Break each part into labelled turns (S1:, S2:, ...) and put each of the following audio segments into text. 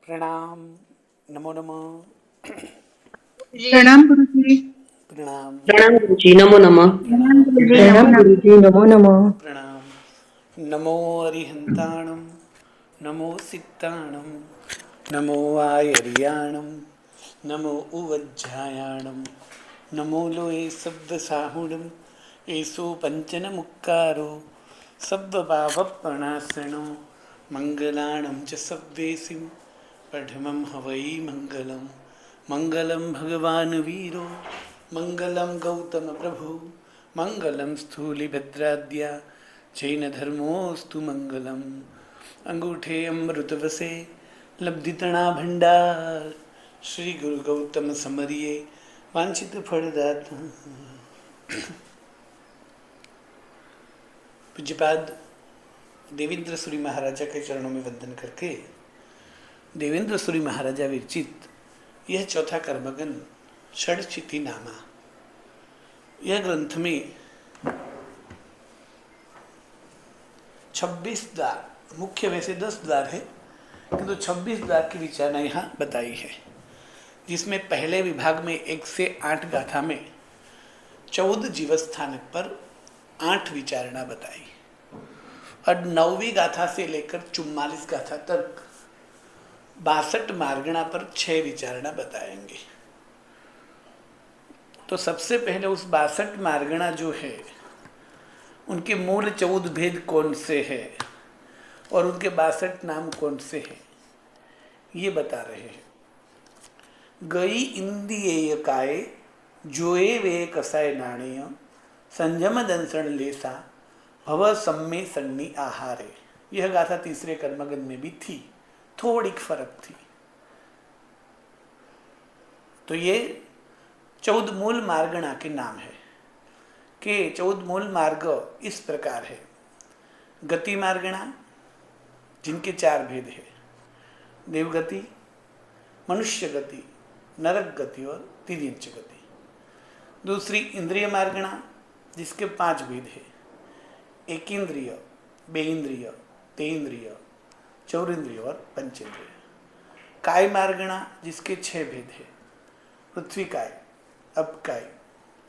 S1: प्रणाम। नमो नमः।
S2: प्रणाम गुरुजी।
S1: प्रणाम।
S3: प्रणाम गुरुजी, नमो नमः।
S2: प्रणाम
S1: प्रणाम।
S2: गुरुजी, नमो
S3: प्रणाम
S2: नमः।
S3: गुरुजी, नमो नमः।
S1: प्रणाम। नमो अरिहंताणं, नमो सित्ताणं, नमो आयर्याणं, नमो उवज्झायाणं, नमो लोये शब्दसाहुणं, येषु पञ्चनमुक्कारो सब्बपावप्रणाशनो मङ्गलाणं च सब्देशिं पठमं हवै मङ्गलं। मङ्गलं भगवान् वीरो मङ्गलं गौतमप्रभु मङ्गलं स्थूलिभद्राद्या जैनधर्मोऽस्तु मङ्गलम्। अंगूठे अमृतवसे लब्धितणा भंडार, श्री गुरु गौतम समरिये वांछित फलदाता। पूज्यपाद देवेंद्र सूरी महाराजा के चरणों में वंदन करके देवेंद्र सूरी महाराजा विरचित यह चौथा कर्मगन षडचिति नामा, यह ग्रंथ में 26 द्वार, मुख्य वैसे 10 द्वार है किंतु 26 द्वार की विचारणा यहाँ बताई है, जिसमें पहले विभाग में 1 से 8 गाथा में 14 जीवस्थानक पर 8 विचारणा बताई और 9वीं गाथा से लेकर 44 गाथा तक 62 मार्गणा पर 6 विचारणा बताएंगे। तो सबसे पहले उस 62 मार्गणा जो है उनके मूल 14 भेद कौन से है और उनके 62 नाम कौन से हैं, ये बता रहे हैं। गई इंदिये काय जोए वे कसाय नाणेय संयम दंसण लेसा भव सम्मे सन्नी आहारे। यह गाथा तीसरे कर्मगन में भी थी, थोड़ी फर्क थी। तो ये 14 मूल मार्गणा के नाम है कि 14 मूल मार्ग इस प्रकार है। गति मार्गणा जिनके 4 भेद है, देवगति, मनुष्य गति, नरक गति और तिर्यंच गति। दूसरी इंद्रिय मार्गणा जिसके 5 भेद है, एक इंद्रिय, बेइंद्रिय, तेन्द्रिय, चौरिंद्रिय और पंचेंद्रिय। काय मार्गणा जिसके 6 भेद है, पृथ्वी काय, अपकाय,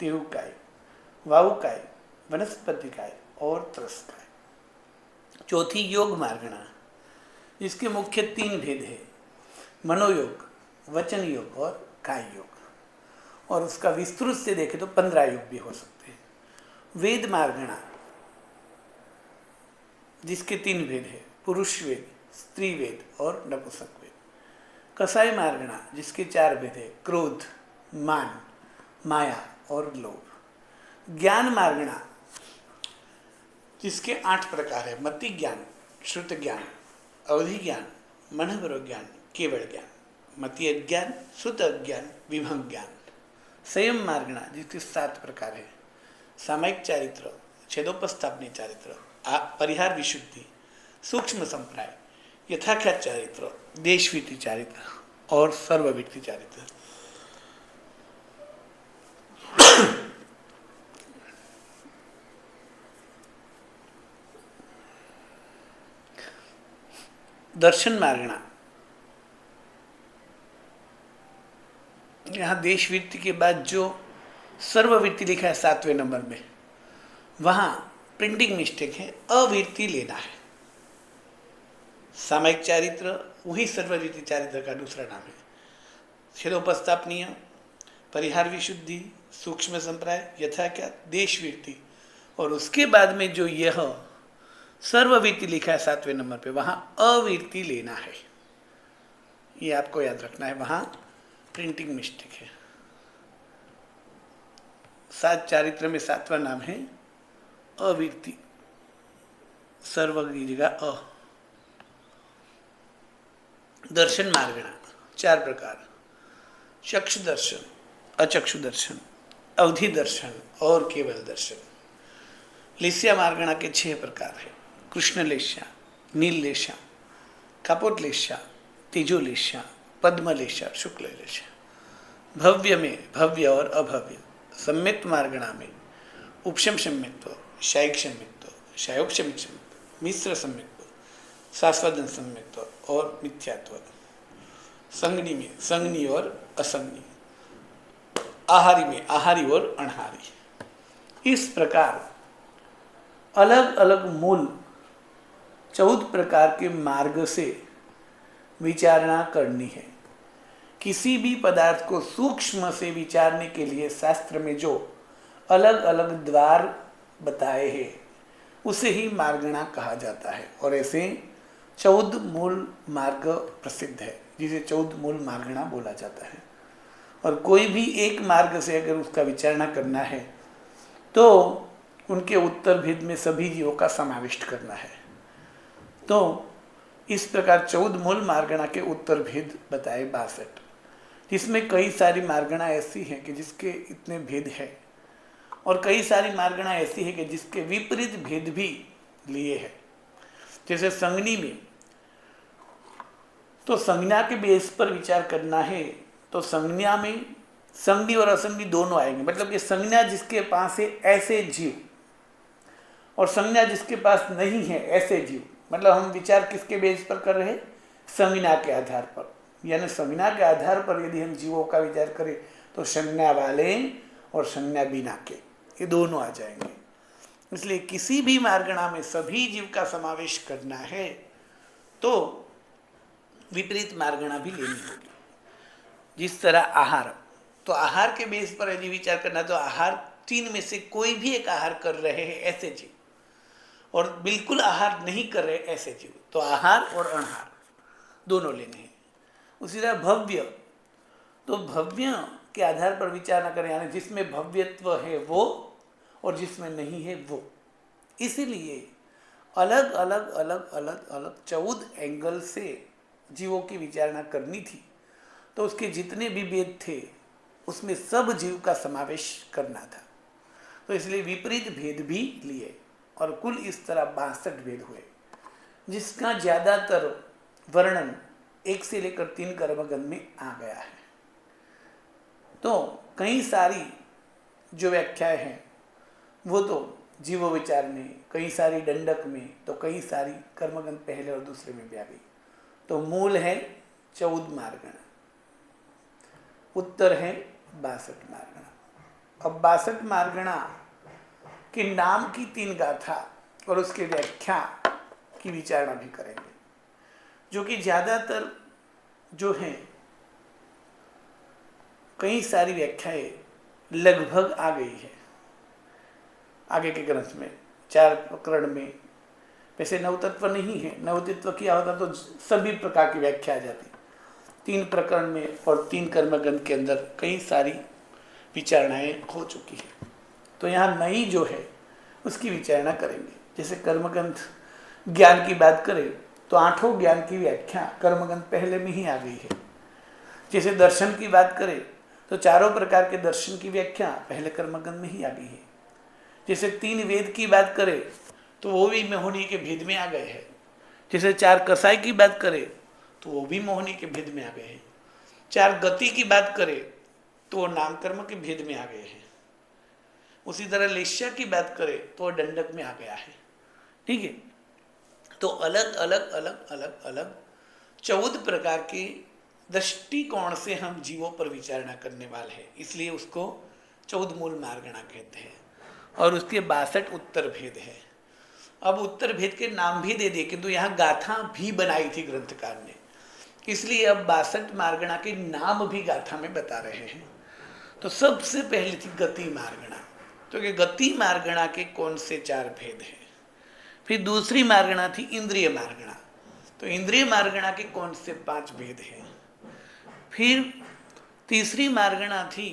S1: तेहुकाय, वायुकाय, वनस्पति काय और त्रस्काय। चौथी योग मार्गणा जिसके मुख्य 3 भेद है, मनोयोग, वचन योग और काय योग, और उसका विस्तृत से देखें तो 15 योग भी हो सकते हैं। वेद मार्गणा जिसके 3 भेद है, पुरुष वेद, स्त्री वेद और नपुंसक वेद। कसाय मार्गणा जिसके 4 भेद है, क्रोध, मान, माया और लोभ। ज्ञान मार्गणा जिसके 8 प्रकार है, मति ज्ञान, श्रुत ज्ञान, अवधि ज्ञान, मनोवर ज्ञान, केवल ज्ञान। मति अज्ञान, श्रुत अज्ञान, विभंग ज्ञान। संयम मार्गणा जिसके 7 प्रकार है, सामयिक चारित्र, छेदोपस्थापनी चारित्र, परिहार विशुद्धि, सूक्ष्म संप्राय, यथाख्यात चारित्र, देशवीति चारित्र और सर्ववीति चारित्र। दर्शन मार्गणा यहाँ देशवृत्ति के बाद जो सर्ववृत्ति लिखा है 7वें नंबर में, वहां प्रिंटिंग मिस्टेक है, अवृत्ति लेना है। सामयिक चारित्र वही सर्ववृत्ति चारित्र का दूसरा नाम है। छेदोपस्थापनीय, परिहार विशुद्धि, सूक्ष्म संप्राय, यथाख्यात, देशवृत्ति, और उसके बाद में जो यह सर्ववृत्ति लिखा है 7वें नंबर पे, वहां अवृत्ति लेना है। ये आपको याद रखना है, वहां प्रिंटिंग मिस्टेक है। 7 चारित्र में 7वां नाम है अवृत्ति, सर्व की जगह अ। दर्शन मार्गणा 4 प्रकार, चक्षु दर्शन, अचक्षु दर्शन, अवधि दर्शन और केवल दर्शन। लेस्या मार्गणा के 6 प्रकार है, कृष्ण लेस्या, नील लेस्या, कपोत लेस्या, तेजो लेस्या, पद्म लेस्या, शुक्ल लेस्या। भव्य में भव्य और अभव्य। सम्यक्त मार्गणा में उपशम सम्यक्त्व, शायिक सम्यक्त्व, शायोक्षमिक सम्यक्त्व, मिश्र सम्यक्त्व, शाश्वतन सम्यक्त्व और मिथ्यात्व। संगनी में संगनी और असंगनी, आहारी में आहारी और अनहारी। इस प्रकार अलग अलग मूल 14 प्रकार के मार्ग से विचारणा करनी है। किसी भी पदार्थ को सूक्ष्म से विचारने के लिए शास्त्र में जो अलग अलग द्वार बताए हैं उसे ही मार्गणा कहा जाता है। और ऐसे 14 मूल मार्ग प्रसिद्ध है जिसे 14 मूल मार्गणा बोला जाता है। और कोई भी एक मार्ग से अगर उसका विचारणा करना है तो उनके उत्तर भेद में सभी जीवों का समाविष्ट करना है। तो इस प्रकार 14 मूल मार्गणा के उत्तर भेद बताए 62, जिसमें कई सारी मार्गणा ऐसी हैं कि जिसके इतने भेद है और कई सारी मार्गणा ऐसी है कि जिसके विपरीत भेद भी लिए हैं। जैसे संज्ञी में तो संज्ञा के बेस पर विचार करना है तो संज्ञा में संज्ञी और असंज्ञी दोनों आएंगे। मतलब कि संज्ञा जिसके पास है ऐसे जीव और संज्ञा जिसके पास नहीं है ऐसे जीव। मतलब हम विचार किसके बेस पर कर रहे हैं? संज्ञा के आधार पर। यानी संज्ञा के आधार पर यदि हम जीवों का विचार करें तो संज्ञा वाले और संज्ञा बिना के, ये दोनों आ जाएंगे। इसलिए किसी भी मार्गणा में सभी जीव का समावेश करना है तो विपरीत मार्गणा भी लेनी होगी। जिस तरह आहार, तो आहार के बेस पर यदि विचार करना तो आहार 3 में से कोई भी एक आहार कर रहे हैं ऐसे जीव और बिल्कुल आहार नहीं कर रहे ऐसे जीव, तो आहार और अनहार दोनों लेने हैं। उसी तरह भव्य, तो भव्य के आधार पर विचार न करें, यानी जिसमें भव्यत्व है वो और जिसमें नहीं है वो। इसीलिए अलग अलग अलग अलग अलग 14 एंगल से जीवों की विचारणा करनी थी। तो उसके जितने भी भेद थे उसमें सब जीव का समावेश करना था। तो इसलिए विपरीत भेद भी लिए और कुल इस तरह 62 भेद हुए, जिसका ज़्यादातर वर्णन 1 से लेकर 3 कर्मगण में आ गया है। तो कई सारी जो व्याख्याएं हैं वो तो जीव विचार में, कई सारी दंडक में, तो कई सारी कर्मगण पहले और दूसरे में भी आ गई। तो मूल है 14 मार्गणा, उत्तर है 62 मार्गणा। अब 62 मार्गणा के नाम की 3 गाथा और उसके व्याख्या की विचारणा भी करेंगे, जो कि ज़्यादातर जो हैं कई सारी व्याख्याएं लगभग आ गई है आगे के ग्रंथ में। 4 प्रकरण में वैसे नवतत्व नहीं है, नवतत्व किया होता तो सभी प्रकार की व्याख्या आ जाती। 3 प्रकरण में और 3 कर्मग्रंथ के अंदर कई सारी विचारणाएं हो चुकी है। तो यहाँ नई जो है उसकी विचारणा करेंगे। जैसे कर्मग्रंथ ज्ञान की बात करें तो 8 ज्ञान की व्याख्या कर्मग्रंथ पहले में ही आ गई है। जैसे दर्शन की बात करें तो 4 प्रकार के दर्शन की व्याख्या पहले कर्मग्रंथ में ही आ गई है। जैसे 3 वेद की बात करें तो वो भी मोहिनी के भेद में आ गए हैं। जैसे 4 कसाई की बात करें तो वो भी मोहिनी के भेद में आ गए हैं। 4 गति की बात करें तो वो नाम कर्म के भेद में आ गए हैं। उसी तरह लेश्या की बात करें तो वो दंडक में आ गया है। ठीक है, तो अलग अलग अलग अलग अलग 14 प्रकार के दृष्टिकोण से हम जीवों पर विचारणा करने वाले हैं, इसलिए उसको 14 मूल मार्गणा कहते हैं। और उसके 62 उत्तर भेद है। अब उत्तर भेद के नाम भी दे दिए, किंतु यहाँ गाथा भी बनाई थी ग्रंथकार ने, इसलिए अब 62 मार्गणा के नाम भी गाथा में बता रहे हैं। तो सबसे पहले थी गति मार्गणा, तो कि गति मार्गणा के कौन से 4 भेद हैं। फिर दूसरी मार्गणा थी इंद्रिय मार्गणा, तो इंद्रिय मार्गणा के कौन से 5 भेद हैं। फिर तीसरी मार्गणा थी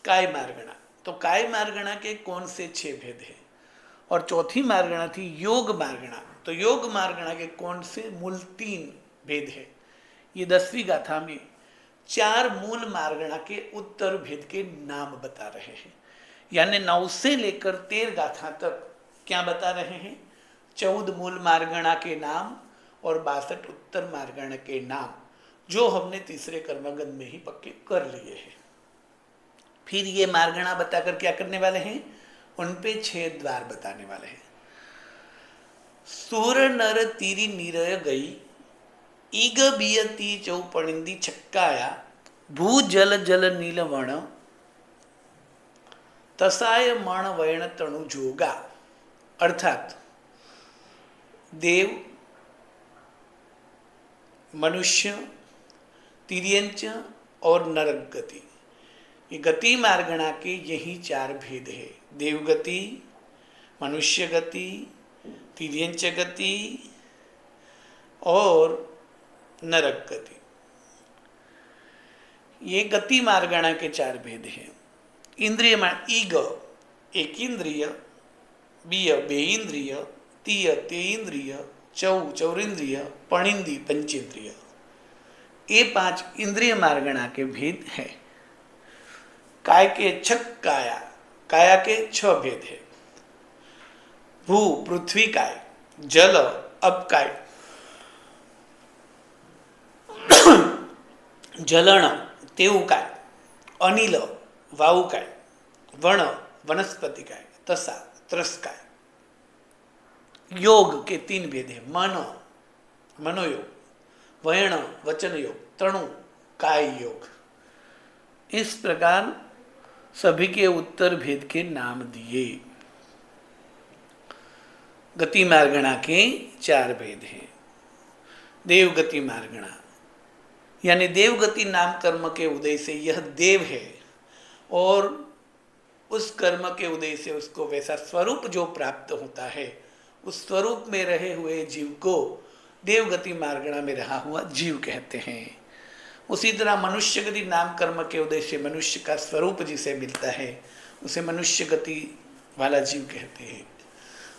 S1: काय मार्गणा, तो काय मार्गणा के कौन से 6 भेद हैं। और चौथी मार्गणा थी योग मार्गणा, तो योग मार्गणा के कौन से मूल 3 भेद है। ये 10वीं गाथा में 4 मूल मार्गणा के उत्तर भेद के नाम बता रहे हैं। यानी 9 से लेकर 13 गाथा तक क्या बता रहे हैं? 14 मूल मार्गणा के नाम और 62 उत्तर मार्गणा के नाम, जो हमने तीसरे कर्मगंध में ही पक्के कर लिए हैं। फिर ये मार्गणा बताकर क्या करने वाले हैं? उन पे 6 द्वार बताने वाले हैं। सूर नर तीरी निरय गई, ईग बियती चौपणिंदी छक्काया भू जल जल नीलवण तसाय मण वर्ण तणु जोगा। अर्थात देव, मनुष्य, तिर्यंच और नरक गति, ये गति मार्गणा के यही चार भेद है। देवगति, मनुष्य गति, तिर्यंच गति और नरक गति, ये गति मार्गणा के चार भेद हैं। इंद्रिय ईग एक इंद्रिय, बिय बे इंद्रिय, तीय ते इंद्रिय, चौ चौरिंद्रिय, पणिंदी पंचेंद्रिय, ये पांच इंद्रिय मार्गणा के भेद हैं। काय के छक काया, काया के छह भेद है। भू पृथ्वी काय, जल अब काय, जलण तेऊ काय, अनिल वायु काय, वण वनस्पति काय, तसा त्रस काय। योग के तीन भेद है। मन मनोयोग, वयण वचन योग, तणु काय योग। इस प्रकार सभी के उत्तर भेद के नाम दिए। गति मार्गणा के चार भेद हैं। देवगति मार्गणा यानी देवगति नाम कर्म के उदय से यह देव है और उस कर्म के उदय से उसको वैसा स्वरूप जो प्राप्त होता है, उस स्वरूप में रहे हुए जीव को देवगति मार्गणा में रहा हुआ जीव कहते हैं। उसी तरह मनुष्य गति नाम कर्म के उदय से मनुष्य का स्वरूप जिसे मिलता है उसे मनुष्य गति वाला जीव कहते हैं।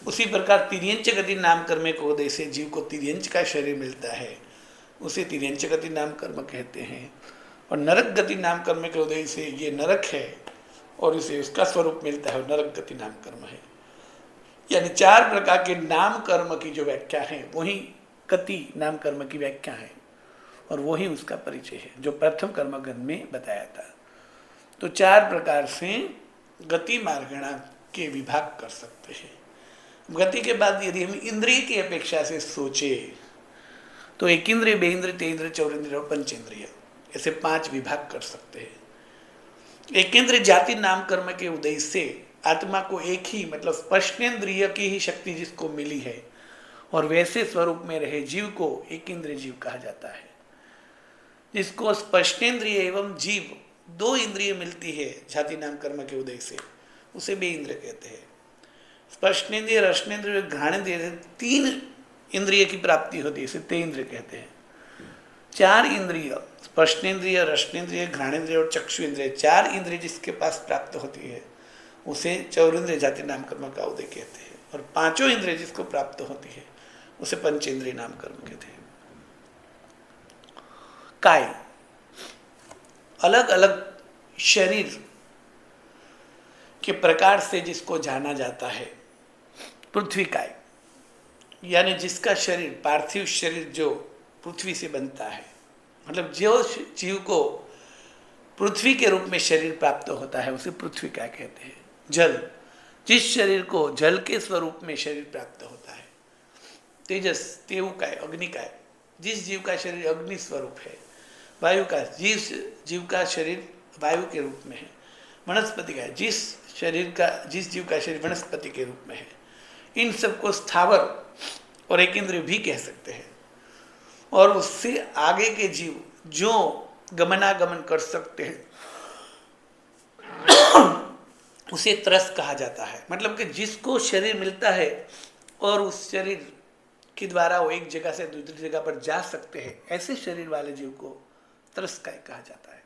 S1: उसी प्रकार तिर्यंच गति नाम कर्म के उदय से जीव को तिर्यंच का शरीर मिलता है, उसे तिर्यंच गति नाम कर्म कहते हैं। और नरक गति नाम कर्म के उदय से ये नरक है और इसे उसका स्वरूप मिलता है, नरक गति नाम कर्म है। यानी चार प्रकार के नाम कर्म की जो व्याख्या है वही गति नाम कर्म की व्याख्या है और वही उसका परिचय है जो प्रथम कर्मगण में बताया था। तो चार प्रकार से गति मार्गणा के विभाग कर सकते हैं। गति के बाद यदि हम इंद्रिय की अपेक्षा से सोचे तो एक इंद्रिय, बे इंद्रिय, ते इंद्रिय, चौरिंद्रिय और पंचेंद्रिय, ऐसे पांच विभाग कर सकते हैं। एक इंद्रिय जाति नाम कर्म के उदय से आत्मा को एक ही मतलब स्पर्शेंद्रिय की ही शक्ति जिसको मिली है और वैसे स्वरूप में रहे जीव को एक इंद्रिय जीव कहा जाता है। जिसको स्पर्शेंद्रिय एवं जीव दो इंद्रिय मिलती है जाति नाम कर्म के उदय से, उसे बे इंद्रिय कहते हैं। स्पर्शेंद्रिय, रसनेन्द्रिय, घ्राणेन्द्रिय, तीन इंद्रिय की प्राप्ति होती है, इसे ते इंद्रिय कहते हैं। चार इंद्रिय स्पर्शेंद्रिय, रसनेन्द्रिय, घ्राणेन्द्रिय और चक्षु इंद्रिय, चार इंद्रिय जिसके पास प्राप्त होती है उसे चौरिंद्रिय जाति नाम कर्म का उदय कहते हैं। और पांचों इंद्रिय जिसको प्राप्त होती है उसे पंचेंद्रिय नाम कर्म कहते हैं। काय अलग अलग शरीर के प्रकार से जिसको जाना जाता है। पृथ्वी काय यानी जिसका शरीर पार्थिव शरीर जो पृथ्वी से बनता है, मतलब जो जीव को पृथ्वी के रूप में शरीर प्राप्त होता है उसे पृथ्वी काय कहते हैं। जल जिस शरीर को जल के स्वरूप में शरीर प्राप्त होता है। तेजस तेऊ काय, अग्नि काय जिस जीव का शरीर अग्नि स्वरूप है। वायु का जिस जीव का शरीर वायु के रूप में है। वनस्पति का जिस जीव का शरीर वनस्पति के रूप में है। इन सबको स्थावर और एक इंद्रिय भी कह सकते हैं। और उससे आगे के जीव जो गमनागमन कर सकते हैं उसे त्रस कहा जाता है। मतलब कि जिसको शरीर मिलता है और उस शरीर के द्वारा वो एक जगह से दूसरी जगह पर जा सकते हैं, ऐसे शरीर वाले जीव को त्रस काय कहा जाता है।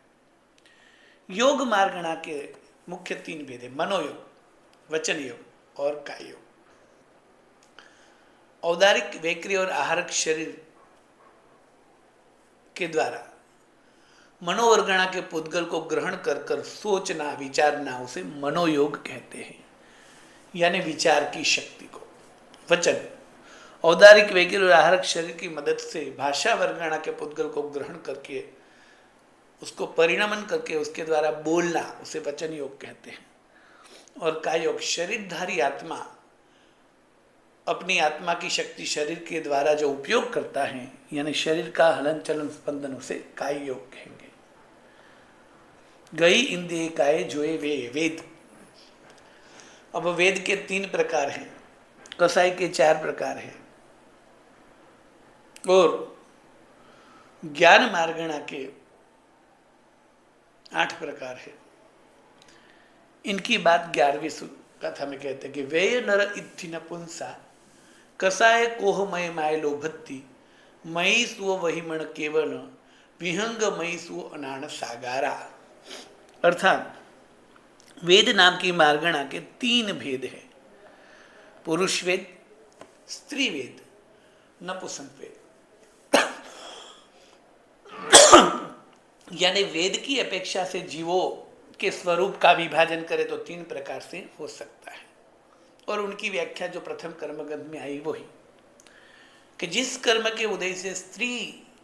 S1: योग मार्गणा के मुख्य तीन भेद है। मनोयोग, वचन योग और काय योग। औदारिक, वैक्रिय और आहारक शरीर के द्वारा मनोवर्गणा के पुद्गल को ग्रहण कर कर सोचना, विचारना, उसे मनोयोग कहते हैं, यानी विचार की शक्ति को। वचन औदारिक, वैक्रिय और आहारक शरीर की मदद से भाषा वर्गणा के पुद्गल को ग्रहण करके उसको परिणमन करके उसके द्वारा बोलना, उसे वचन योग कहते हैं। और काय योग शरीरधारी आत्मा अपनी आत्मा की शक्ति शरीर के द्वारा जो उपयोग करता है, यानी शरीर का हलन चलन स्पंदन, उसे काय योग कहेंगे। गई इंद्रिय काय जोए वे वेद। अब वेद के 3 प्रकार हैं, कसाई के 4 प्रकार हैं और ज्ञान मार्गणा के 8 प्रकार है। इनकी बात 11वीं कथा में कहते हैं कि वेय नर इत्थि नपुंसा कसाय कोह मय माय लोभत्ति मई स्व वही मण केवल विहंग मई स्व अनाण सागारा। अर्थात वेद नाम की मार्गणा के 3 भेद हैं, पुरुष वेद, स्त्री वेद, नपुंसक वेद। यानी वेद की अपेक्षा से जीवों के स्वरूप का विभाजन करे तो 3 प्रकार से हो सकता है। और उनकी व्याख्या जो प्रथम कर्मगंध में आई वही कि जिस कर्म के उदय से स्त्री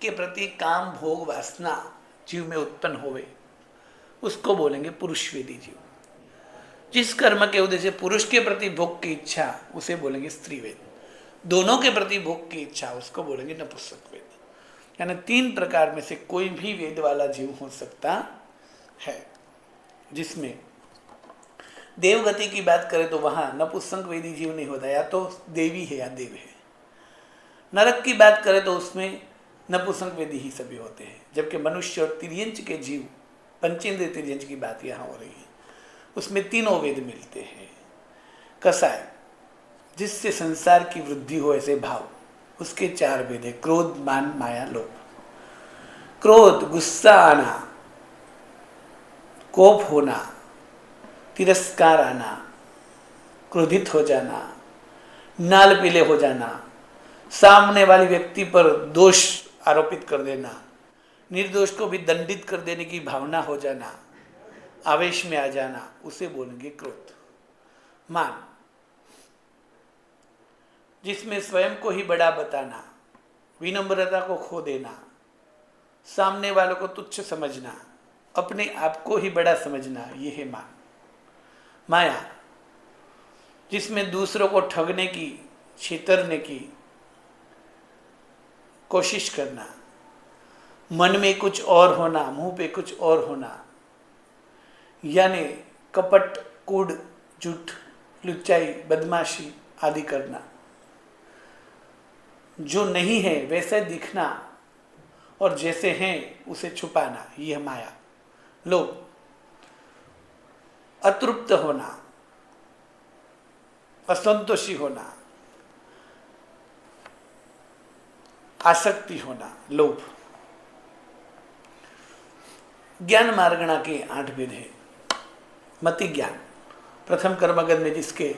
S1: के प्रति काम भोग वासना जीव में उत्पन्न होवे उसको बोलेंगे पुरुषवेदी जीव। जिस कर्म के उदय से पुरुष के प्रति भोग की इच्छा उसे बोलेंगे स्त्री वेद। दोनों के प्रति भोग की इच्छा उसको बोलेंगे नपुंसक वेद। यानी 3 प्रकार में से कोई भी वेद वाला जीव हो सकता है। जिसमें देवगति की बात करें तो वहां नपुंसक वेदी जीव नहीं होता, या तो देवी है या देव है। नरक की बात करें तो उसमें नपुंसक वेदी ही सभी होते हैं। जबकि मनुष्य और तिर्यंच के जीव, पंचेंद्रिय तिर्यंच की बात यहाँ हो रही है, उसमें तीनों वेद मिलते हैं। कसाय जिससे संसार की वृद्धि हो ऐसे भाव, उसके 4 वेद है, क्रोध मान माया लोभ। क्रोध गुस्सा आना, कोप होना, तिरस्कार आना, क्रोधित हो जाना, नाल पीले हो जाना, सामने वाले व्यक्ति पर दोष आरोपित कर देना, निर्दोष को भी दंडित कर देने की भावना हो जाना, आवेश में आ जाना, उसे बोलेंगे क्रोध। मान जिसमें स्वयं को ही बड़ा बताना, विनम्रता को खो देना, सामने वालों को तुच्छ समझना, अपने आप को ही बड़ा समझना, ये है मान। माया जिसमें दूसरों को ठगने की, छेतरने की कोशिश करना, मन में कुछ और होना, मुंह पे कुछ और होना, यानी कपट, कूड़, झूठ, लुच्चाई, बदमाशी आदि करना, जो नहीं है वैसे दिखना और जैसे हैं उसे छुपाना, यह माया। लोभ अतृप्त होना, असंतोषी होना, आसक्ति होना, लोभ। ज्ञान मार्गणा के 8 भेद है। मति ज्ञान प्रथम कर्मगंध में जिसके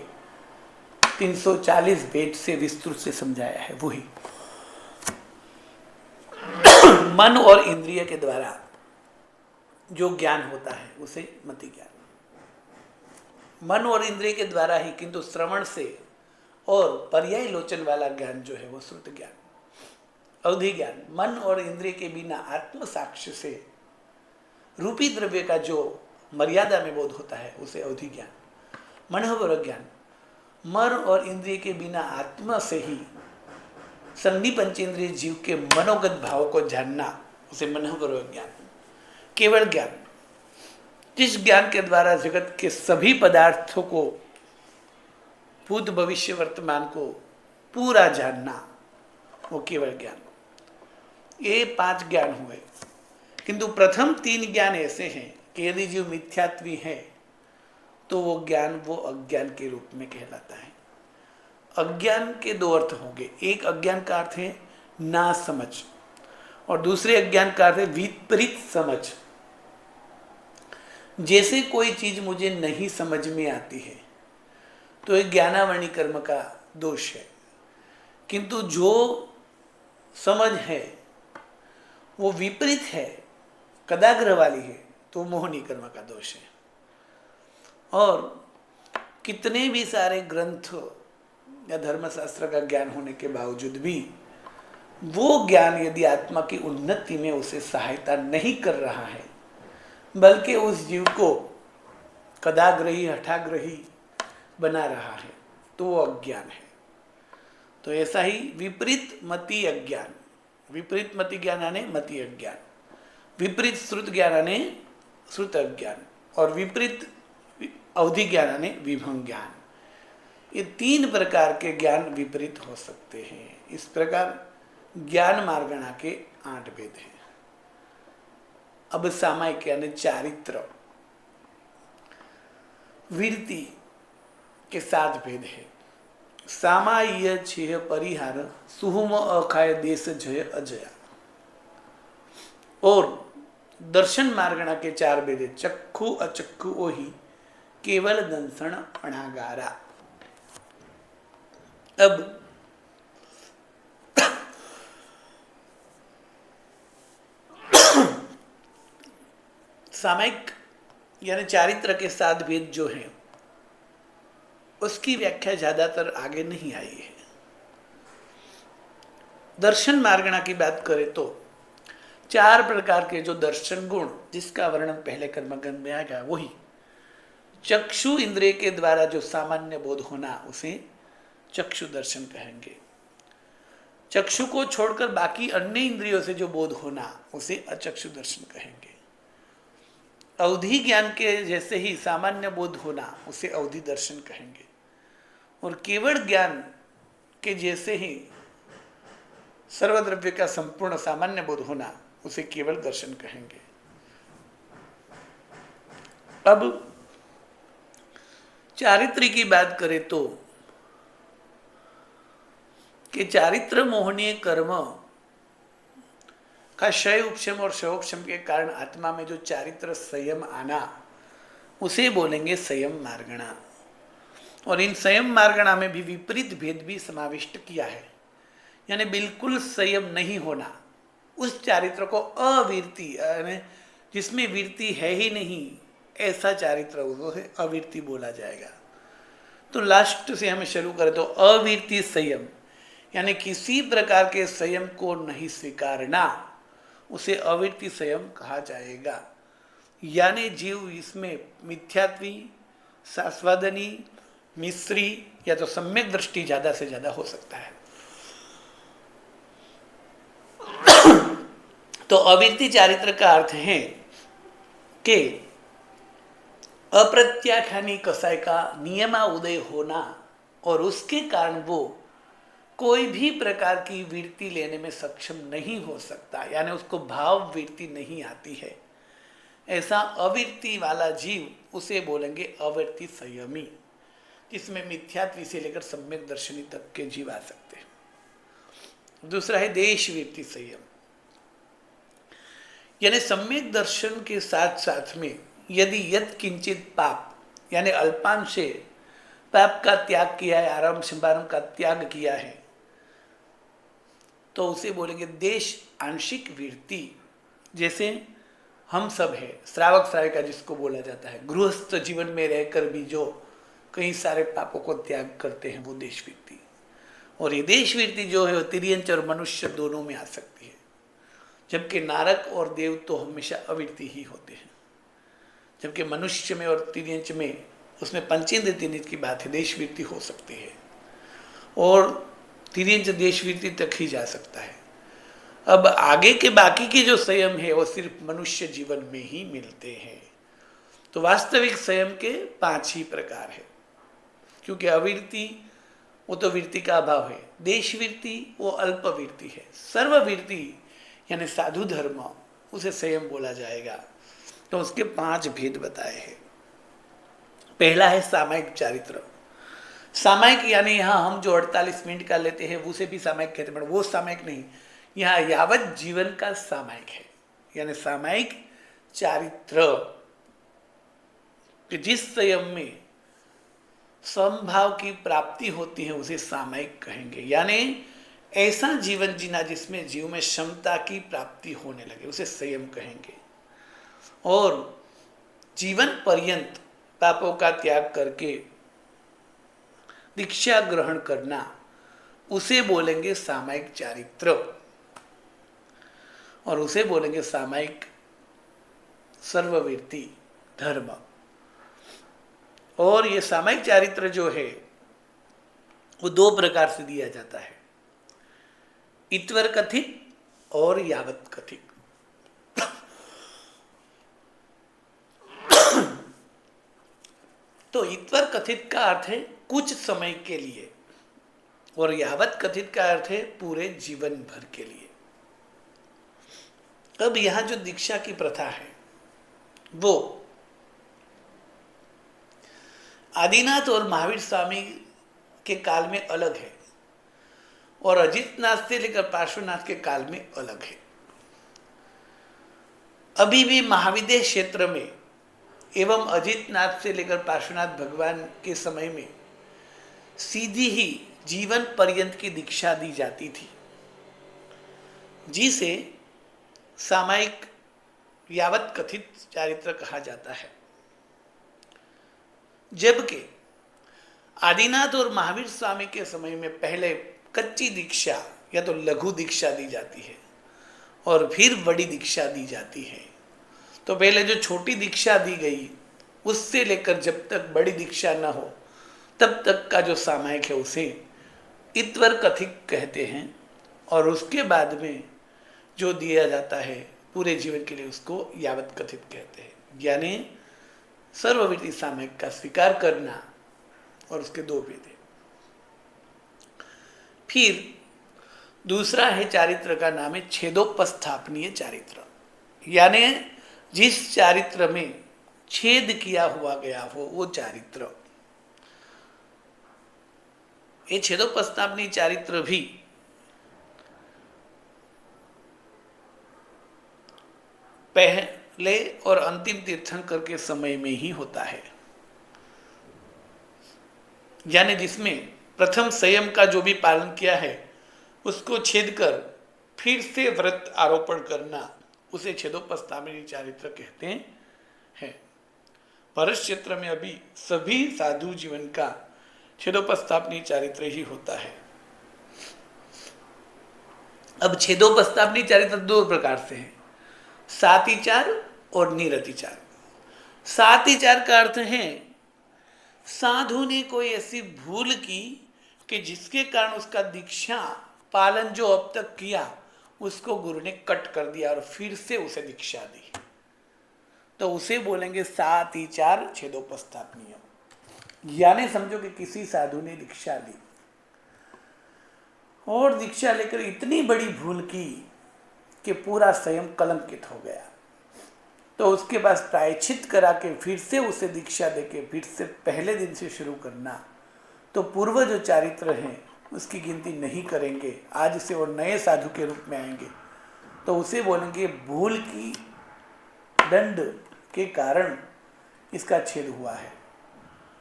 S1: 340 भेद से विस्तृत से समझाया है वही। मन और इंद्रिय के द्वारा जो ज्ञान होता है उसे मति ज्ञान। मन और इंद्रिय के द्वारा ही, किंतु श्रवण से और पर्याय लोचन वाला ज्ञान जो है वो श्रुत ज्ञान। अवधि ज्ञान मन और इंद्रिय के बिना आत्म साक्ष्य से रूपी द्रव्य का जो मर्यादा में बोध होता है उसे अवधि ज्ञान। मनोवर ज्ञान मन और इंद्रिय के बिना आत्मा से ही संधि पंचेंद्रिय जीव के मनोगत भाव को जानना उसे मनोवर ज्ञान। केवल ज्ञान जिस ज्ञान के द्वारा जगत के सभी पदार्थों को, भूत भविष्य वर्तमान को पूरा जानना, वो केवल ज्ञान। ये 5 ज्ञान हुए, किंतु प्रथम 3 ज्ञान ऐसे हैं कि यदि जीव मिथ्यात्वी है तो वो ज्ञान वो अज्ञान के रूप में कहलाता है। अज्ञान के 2 अर्थ होंगे। एक अज्ञान का अर्थ है ना समझ और दूसरे अज्ञान का अर्थ है विपरीत समझ। जैसे कोई चीज मुझे नहीं समझ में आती है तो एक ज्ञानावरणी कर्म का दोष है, किंतु जो समझ है वो विपरीत है, कदाग्रह वाली है, तो मोहनी कर्म का दोष है। और कितने भी सारे ग्रंथ या धर्मशास्त्र का ज्ञान होने के बावजूद भी वो ज्ञान यदि आत्मा की उन्नति में उसे सहायता नहीं कर रहा है, बल्कि उस जीव को कदाग्रही हठाग्रही बना रहा है, तो वो अज्ञान है। तो ऐसा ही विपरीत मति अज्ञान, विपरीत मति ज्ञानाने मति अज्ञान, विपरीत श्रुत ज्ञानाने श्रुत अज्ञान और विपरीत अवधि ज्ञानाने विभंग ज्ञान। ये 3 प्रकार के ज्ञान विपरीत हो सकते हैं। इस प्रकार ज्ञान मार्गणा के 8 भेद हैं। अब सामायिक यानी चारित्र वीरति के 7 भेद है। सामाय्य छेह परिहार सुहुम अखाय देश जय अजया। और दर्शन मार्गणा के 4 भेद है। चक्षु अचक्षु ओही केवल दंसन अणागारा। अब सामायिक यानी चारित्र के 7 भेद जो हैं उसकी व्याख्या ज्यादातर आगे नहीं आई है। दर्शन मार्गणा की बात करें तो 4 प्रकार के जो दर्शन गुण जिसका वर्णन पहले कर्मगंध में आएगा, वही चक्षु इंद्रिय के द्वारा जो सामान्य बोध होना उसे चक्षु दर्शन कहेंगे। चक्षु को छोड़कर बाकी अन्य इंद्रियों से जो बोध होना उसे अचक्षु दर्शन कहेंगे। अवधि ज्ञान के जैसे ही सामान्य बोध होना उसे अवधि दर्शन कहेंगे। और केवल ज्ञान के जैसे ही सर्वद्रव्य का संपूर्ण सामान्य बोध होना उसे केवल दर्शन कहेंगे। अब चारित्र की बात करें तो कि चारित्र मोहनीय कर्म का क्षय उपशम और क्षयोपशम के कारण आत्मा में जो चारित्र संयम आना उसे बोलेंगे संयम मार्गणा। और इन संयम मार्गणा में भी विपरीत भेद भी समाविष्ट किया है, यानी बिल्कुल संयम नहीं होना, उस चारित्र को अवीरति यानी जिसमें वीरति है ही नहीं ऐसा चारित्र उसे अवीरति बोला जाएगा। तो लास्ट से हम शुरू करें तो अवीरति संयम यानी किसी प्रकार के संयम को नहीं स्वीकारना उसे अवीरति संयम कहा जाएगा। यानी जीव इसमें मिथ्यात्वी, सास्वादनी, मिश्री या तो सम्यक दृष्टि ज्यादा से ज्यादा हो सकता है। तो अवीरति चारित्र का अर्थ है कि अप्रत्याख्यानी कसाय का नियमा उदय होना और उसके कारण वो कोई भी प्रकार की वृत्ति लेने में सक्षम नहीं हो सकता, यानी उसको भाव वृत्ति नहीं आती है। ऐसा अवृत्ति वाला जीव उसे बोलेंगे अवृत्ति संयमी, जिसमें मिथ्यात्व से लेकर सम्यक दर्शनी तक के जीव आ सकते हैं। दूसरा है देश वृत्ति संयम, यानी सम्यक दर्शन के साथ साथ में यदि यत् किंचित पाप यानी अल्पांश से पाप का त्याग किया है, आरंभ शुभारंभ का त्याग किया है, तो उसे बोलेंगे देश आंशिक वृत्ति। जैसे हम सब है श्रावक श्राविका जिसको बोला जाता है, गृहस्थ जीवन में रहकर भी जो कई सारे पापों को त्याग करते हैं वो देश वृत्ति। और ये देश वृत्ति जो है वो तिर्यंच और मनुष्य दोनों में आ सकती है, जबकि नारक और देव तो हमेशा अवृत्ति ही होते हैं। जबकि मनुष्य में और तिर्यंच में उसमें पंचेंद्र तिर्यंच की बात है, देश वृत्ति हो सकती है और तिर्यंच देश वृत्ति तक ही जा सकता है। अब आगे के बाकी के जो संयम है वो सिर्फ मनुष्य जीवन में ही मिलते हैं। तो वास्तविक संयम के 5 ही प्रकार है, क्योंकि अवृत्ति वो तो वृत्ति का अभाव है, देश वृत्ति वो अल्प वृत्ति है, सर्ववृत्ति यानी साधु धर्म उसे संयम बोला जाएगा। तो उसके 5 भेद बताए हैं। पहला है सामायिक चारित्र। सामायिक यानी यहाँ हम जो 48 मिनट का लेते हैं उसे भी सामायिक कहते हैं, वो सामायिक नहीं, यहाँ यावत जीवन का सामायिक है। यानी सामायिक चारित्र कि जिस संयम में समभाव की प्राप्ति होती है उसे सामायिक कहेंगे। यानी ऐसा जीवन जीना जिसमें जीव में क्षमता की प्राप्ति होने लगे उसे संयम कहेंगे। और जीवन पर्यंत पापों का त्याग करके दीक्षा ग्रहण करना उसे बोलेंगे सामायिक चारित्र, और उसे बोलेंगे सामायिक सर्ववृत्ति धर्म। और ये सामायिक चारित्र जो है वो 2 प्रकार से दिया जाता है। इत्वर कथित और यावत कथित। तो इत्वर कथित का अर्थ है कुछ समय के लिए, और यावत कथित का अर्थ है पूरे जीवन भर के लिए। अब यहां जो दीक्षा की प्रथा है वो आदिनाथ और महावीर स्वामी के काल में अलग है, और अजितनाथ से लेकर पार्श्वनाथ के काल में अलग है। अभी भी महाविद्य क्षेत्र में एवं अजितनाथ से लेकर पार्श्वनाथ भगवान के समय में सीधी ही जीवन पर्यंत की दीक्षा दी जाती थी, जिसे सामायिक यावत कथित चारित्र कहा जाता है। जबकि आदिनाथ और महावीर स्वामी के समय में पहले कच्ची दीक्षा या तो लघु दीक्षा दी जाती है और फिर बड़ी दीक्षा दी जाती है। तो पहले जो छोटी दीक्षा दी गई उससे लेकर जब तक बड़ी दीक्षा न हो तब तक का जो सामायिक है उसे इत्वर कथित कहते हैं, और उसके बाद में जो दिया जाता है पूरे जीवन के लिए उसको यावत कथित कहते हैं। यानी सर्वविधि सामायिक का स्वीकार करना, और उसके दो भेद है। फिर दूसरा है चारित्र का नाम है छेदोपस्थापनीय चारित्र, यानी जिस चारित्र में छेद किया हुआ गया हो वो चारित्र। ये छेदोपस्थापनीय चारित्र भी पहले और अंतिम तीर्थंकर के समय में ही होता है, यानी जिसमें प्रथम संयम का जो भी पालन किया है उसको छेद कर फिर से व्रत आरोपण करना, उसे छेदोपस्थापनीय चारित्र कहते हैं। परस क्षेत्र में अभी सभी साधु जीवन का छेदोपस्थापनीय चारित्र ही होता है। अब छेदोपस्थापनीय चारित्र दो प्रकार से है, सातिचार और निरतिचार। सातिचार का अर्थ है साधु ने कोई ऐसी भूल की कि जिसके कारण उसका दीक्षा पालन जो अब तक किया उसको गुरु ने कट कर दिया और फिर से उसे दीक्षा दी, तो उसे बोलेंगे सातिचार छेदोपस्थापनीय। यानी समझो कि किसी साधु ने दीक्षा ली और दीक्षा लेकर इतनी बड़ी भूल की कि पूरा संयम कलंकित हो गया, तो उसके पास प्रायश्चित करा के फिर से उसे दीक्षा देके फिर से पहले दिन से शुरू करना, तो पूर्व जो चारित्र हैं उसकी गिनती नहीं करेंगे, आज से वो नए साधु के रूप में आएंगे, तो उसे बोलेंगे भूल की दंड के कारण इसका छेद हुआ है,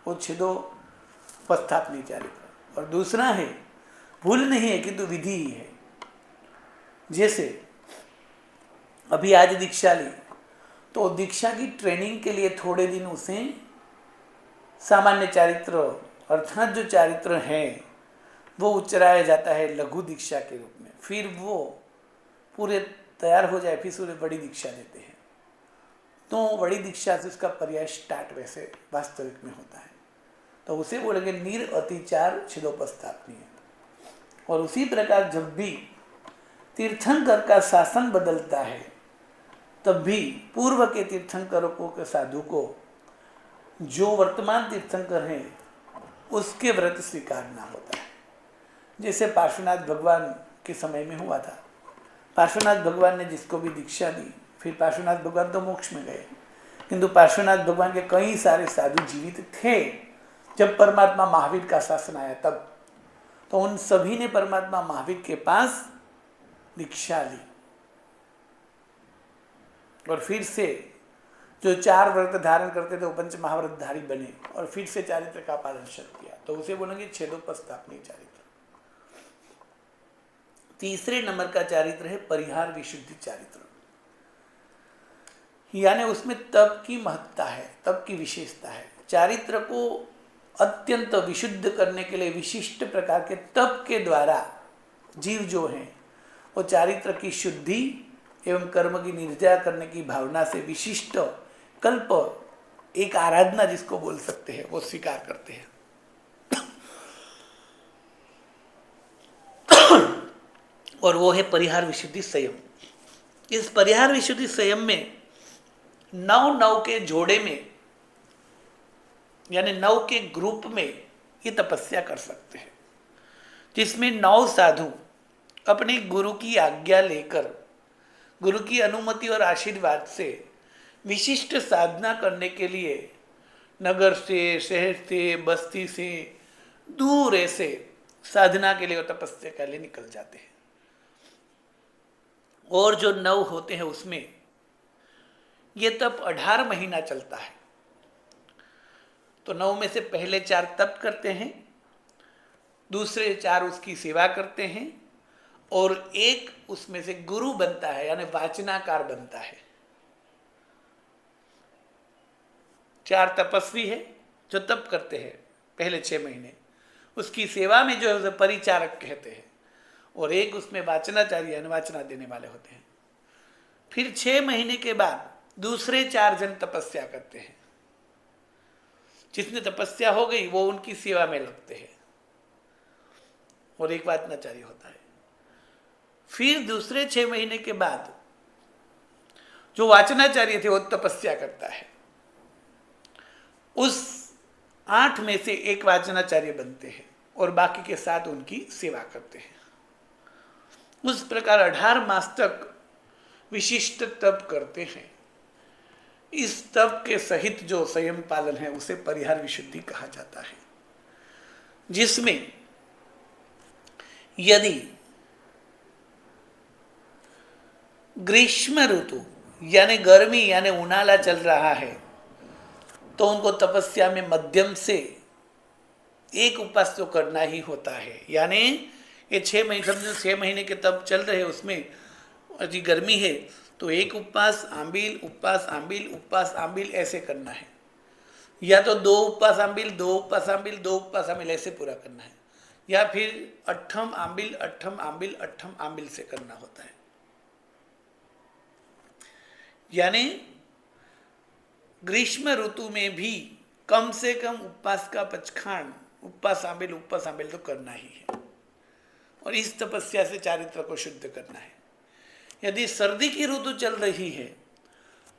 S1: वो छेदोपस्थापनीय चारित्र। और दूसरा है भूल नहीं है किंतु विधि ही है। जैसे अभी आज दीक्षा ली तो दीक्षा की ट्रेनिंग के लिए थोड़े दिन उसे सामान्य चारित्र अर्थात जो चारित्र है वो उच्चराया जाता है लघु दीक्षा के रूप में, फिर वो पूरे तैयार हो जाए फिर उसे बड़ी दीक्षा देते हैं। तो बड़ी दीक्षा से उसका पर्याय स्टार्ट वैसे वास्तविक में होता है, तो उसे बोलेंगे निरअतिचार छेदोपस्थापनीय। और उसी प्रकार जब भी तीर्थंकर का शासन बदलता है तब भी पूर्व के तीर्थंकरों को के साधु को जो वर्तमान तीर्थंकर हैं उसके व्रत स्वीकारना होता है। जैसे पार्श्वनाथ भगवान के समय में हुआ था, पार्श्वनाथ भगवान ने जिसको भी दीक्षा दी, फिर पार्श्वनाथ भगवान तो मोक्ष में गए, किंतु पार्श्वनाथ भगवान के कई सारे साधु जीवित थे जब परमात्मा महावीर का शासन आया तब, तो उन सभी ने परमात्मा महावीर के पास दीक्षा ली और फिर से जो चार व्रत धारण करते थे वो पंच महाव्रतधारी बने और फिर से चारित्र का पालन शुरू किया, तो उसे बोलेंगे छेदोपस्थापनीय चारित्र। तीसरे नंबर का चारित्र है परिहार विशुद्धि चारित्र, यानी उसमें तप की महत्ता है, तप की विशेषता है। चारित्र को अत्यंत विशुद्ध करने के लिए विशिष्ट प्रकार के तप के द्वारा जीव जो हैं वो चारित्र की शुद्धि एवं कर्म की निर्जरा करने की भावना से विशिष्ट कल्प एक आराधना जिसको बोल सकते हैं वो स्वीकार करते हैं। और वो है परिहार विशुद्धि संयम। इस परिहार विशुद्धि संयम में 9 के जोड़े में यानी 9 के ग्रुप में ये तपस्या कर सकते हैं, जिसमें 9 साधु अपने गुरु की आज्ञा लेकर, गुरु की अनुमति और आशीर्वाद से विशिष्ट साधना करने के लिए नगर से, शहर से, बस्ती से, दूर ऐसे साधना के लिए और तपस्या के लिए निकल जाते हैं। और जो 9 होते हैं उसमें ये तप 18 महीना चलता है। तो 9 में से पहले 4 तप करते हैं, दूसरे 4 उसकी सेवा करते हैं, और एक उसमें से गुरु बनता है यानी वाचनाकार बनता है। 4 तपस्वी है जो तप करते हैं पहले 6 महीने, उसकी सेवा में जो है उसे परिचारक कहते हैं, और एक उसमें वाचनाचार्य यानी वाचना देने वाले होते हैं। फिर 6 महीने के बाद दूसरे 4 जन तपस्या करते हैं। जिसने तपस्या हो गई वो उनकी सेवा में लगते हैं, और एक वाचनाचार्य होता है। फिर दूसरे 6 महीने के बाद जो वाचनाचार्य थे वो तपस्या करता है। उस 8 में से एक वाचनाचार्य बनते हैं और बाकी के 7 उनकी सेवा करते हैं। उस प्रकार 18 मास तक विशिष्ट तप करते हैं। इस तप के सहित जो संयम पालन है उसे परिहार विशुद्धि कहा जाता है, जिसमें यदि ग्रीष्म ऋतु यानी गर्मी यानी उनाला चल रहा है तो उनको तपस्या में मध्यम से एक उपवास तो करना ही होता है। यानी ये 6 महीने, समझो 6 महीने के तप चल रहे हैं, उसमें अजी गर्मी है तो एक उपवास आंबिल, उपवास आंबिल, उपवास आंबिल ऐसे करना है, या तो 2 उपवास आंबिल, 2 उपवास आंबिल, 2 उपवास आंबिल ऐसे पूरा करना है, या फिर अट्ठम आंबिल, अट्ठम आंबिल, अट्ठम आंबिल से करना होता है। यानी ग्रीष्म ऋतु में भी कम से कम उपवास का पचखान, उपवास आंबिल तो करना ही है, और इस तपस्या से चारित्र को शुद्ध करना है। यदि सर्दी की ऋतु चल रही है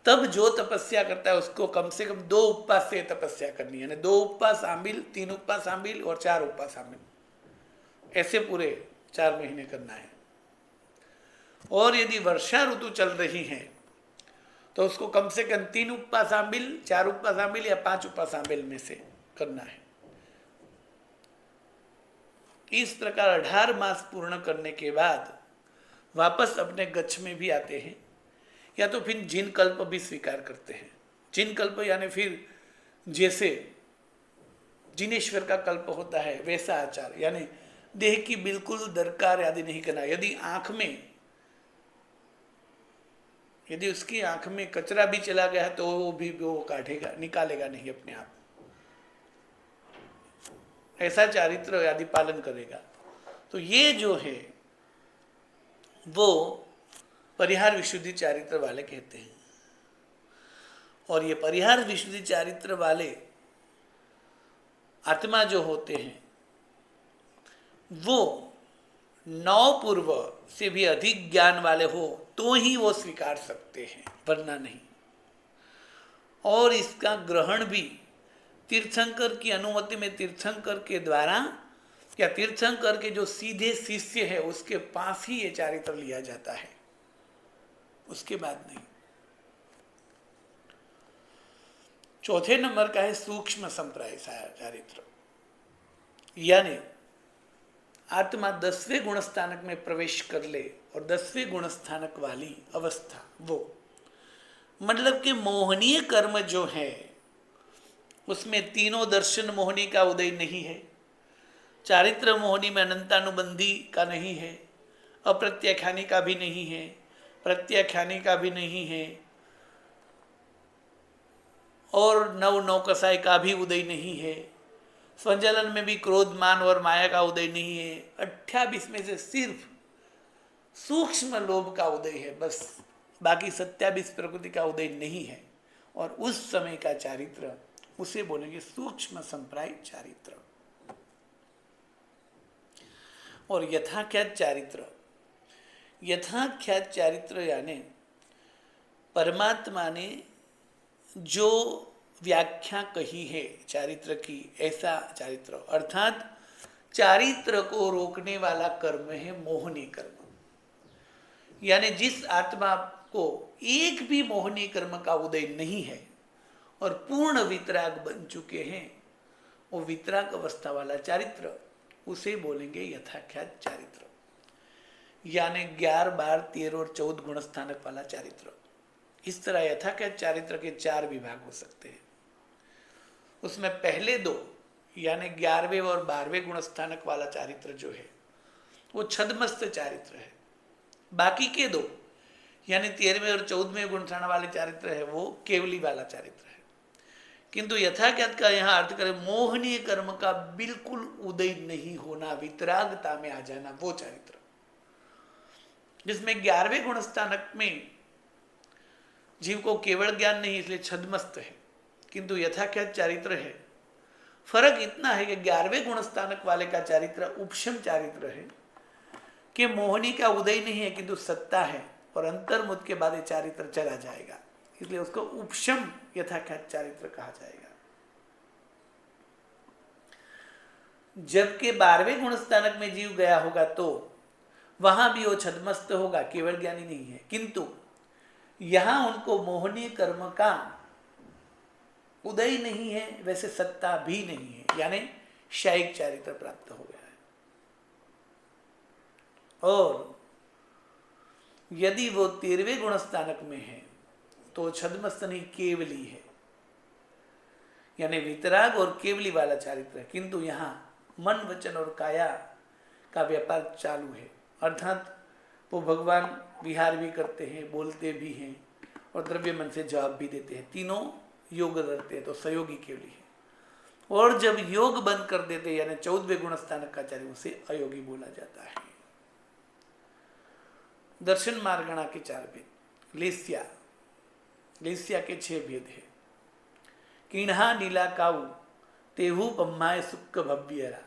S1: तब जो तपस्या करता है उसको कम से कम 2 उपवास से तपस्या करनी है, यानी 2 उपवास आंबिल, 3 उपवास आंबिल और 4 उपवास आंबिल, ऐसे पूरे 4 महीने करना है। और यदि वर्षा ऋतु चल रही है तो उसको कम से कम 3 उपवास आंबिल, 4 उपवास आंबिल या 5 उपवास आंबिल में से करना है। इस प्रकार 18 मास पूर्ण करने के बाद वापस अपने गच्छ में भी आते हैं, या तो फिर जिन कल्प भी स्वीकार करते हैं। जिन कल्प यानी फिर जैसे जिनेश्वर का कल्प होता है वैसा आचार, यानी देह की बिल्कुल दरकार आदि नहीं करना। यदि उसकी आंख में कचरा भी चला गया तो वो काटेगा, निकालेगा नहीं अपने आप, ऐसा चारित्र आदि पालन करेगा। तो ये जो है वो परिहार विशुद्धि चारित्र वाले कहते हैं। और ये परिहार विशुद्धि चारित्र वाले आत्मा जो होते हैं वो 9 पूर्व से भी अधिक ज्ञान वाले हो तो ही वो स्वीकार सकते हैं, वरना नहीं। और इसका ग्रहण भी तीर्थंकर की अनुमति में तीर्थंकर के द्वारा, या तीर्थंकर के जो सीधे शिष्य है उसके पास ही ये चारित्र लिया जाता है, उसके बाद नहीं। चौथे नंबर का है सूक्ष्म संप्राय चारित्र, यानी आत्मा 10वें गुण स्थानक में प्रवेश कर ले, और 10वें गुण स्थानक वाली अवस्था वो मतलब कि मोहनीय कर्म जो है उसमें तीनों दर्शन मोहनी का उदय नहीं है, चारित्र मोहनी में अनंतानुबंधी का नहीं है, अप्रत्याख्यानी का भी नहीं है, प्रत्याख्यानी का भी नहीं है, और नव कसाय का भी उदय नहीं है, स्वजलन में भी क्रोध मान और माया का उदय नहीं है। 28 में से सिर्फ सूक्ष्म लोभ का उदय है, बस बाकी 27 प्रकृति का उदय नहीं है। और उस समय का चारित्र उसे बोलेंगे सूक्ष्म संप्राय चारित्र। और यथाख्यात चारित्र यथाख्यात चारित्र यानी परमात्मा ने जो व्याख्या कही है चारित्र की, ऐसा चारित्र, अर्थात चारित्र को रोकने वाला कर्म है मोहनी कर्म। यानी जिस आत्मा को एक भी मोहनी कर्म का उदय नहीं है और पूर्ण वितराग बन चुके हैं, वो वितराग अवस्था वाला चारित्र, उसे बोलेंगे यथाख्यात चारित्र। यानी 11, 12, 13 और 14 गुण स्थानक वाला चारित्र। इस तरह यथाख्यात चारित्र के 4 विभाग हो सकते हैं। उसमें पहले 2 यानी 11वें और 12वें गुण स्थानक वाला चारित्र जो है वो छदमस्त चारित्र है। बाकी के 2 यानी 13वें और 14वें गुण स्थान वाले चारित्र है वो केवली वाला चारित्र है। किंतु यथाख्यात का यहाँ अर्थ करें मोहनीय कर्म का बिल्कुल उदय नहीं होना, वितरागता में आ जाना, वो चारित्र, जिसमें 11वें गुण स्थानक में जीव को केवल ज्ञान नहीं इसलिए छदमस्त है, किंतु यथाख्यात चारित्र है। फर्क इतना है कि 11वें गुण स्थानक वाले का चारित्र उपशम चारित्र है कि मोहनी का उदय नहीं है किंतु सत्ता है, और अंतर्मुद के बाद ये चारित्र चला जाएगा, इसलिए उसको उपशम यथाख्यात चारित्र कहा जाएगा। जबकि 12वें गुण स्थानक में जीव गया होगा तो वहां भी वो छदमस्त होगा, केवल ज्ञानी नहीं है, किंतु यहां उनको मोहनी कर्म का उदय नहीं है, वैसे सत्ता भी नहीं है, यानी शायिक चारित्र प्राप्त हो गया है। और यदि वो 13वें गुण स्थानक में है तो छदमस्त नहीं, केवली है, यानी वितराग और केवली वाला चारित्र है, किंतु यहाँ मन वचन और काया का व्यापार चालू है, अर्थात वो भगवान विहार भी करते हैं, बोलते भी हैं और द्रव्य मन से जवाब भी देते हैं, तीनों योग करते हैं, तो सहयोगी केवली है। और जब योग बंद कर देते हैं यानी 14वें गुण स्थानक का चार्य, उसे अयोगी बोला जाता है। दर्शन मार्गणा के 4 भेद। लेस्या के 6 भेद है। किन्हा नीला काऊ तेहु पम्माय सुक्क भव्यरा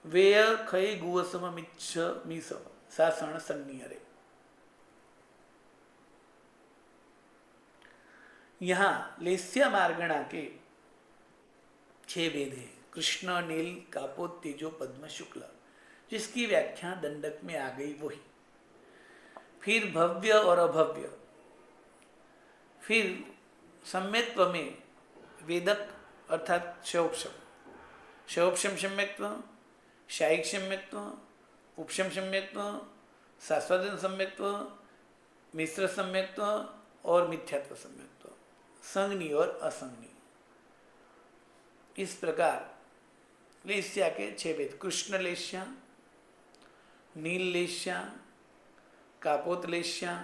S1: वेय खय गुवसम मिच्छ मीस सासण सन्नियरे। यहाँ लेस्या मार्गणा के 6 भेद है। कृष्ण, नील, कापोत, तेजो, पद्म, शुक्ल, जिसकी व्याख्या दंडक में आ गई वही। फिर भव्य और अभव्य, फिर सम्यक्त्व में वेदक अर्थात शयोपशम, शयोपशम सम्यक्त्व, शायिक सम्यक्त्व, उपशम सम्यक्त्व, शाश्वतन सम्यक्त्व, मिश्र सम्यक्त्व और मिथ्यात्व सम्यक्त्व, संज्ञी और असंज्ञी। इस प्रकार लेस्या के 6 भेद। कृष्ण लेस्या, नील लेस्या, कापोत लेस्या,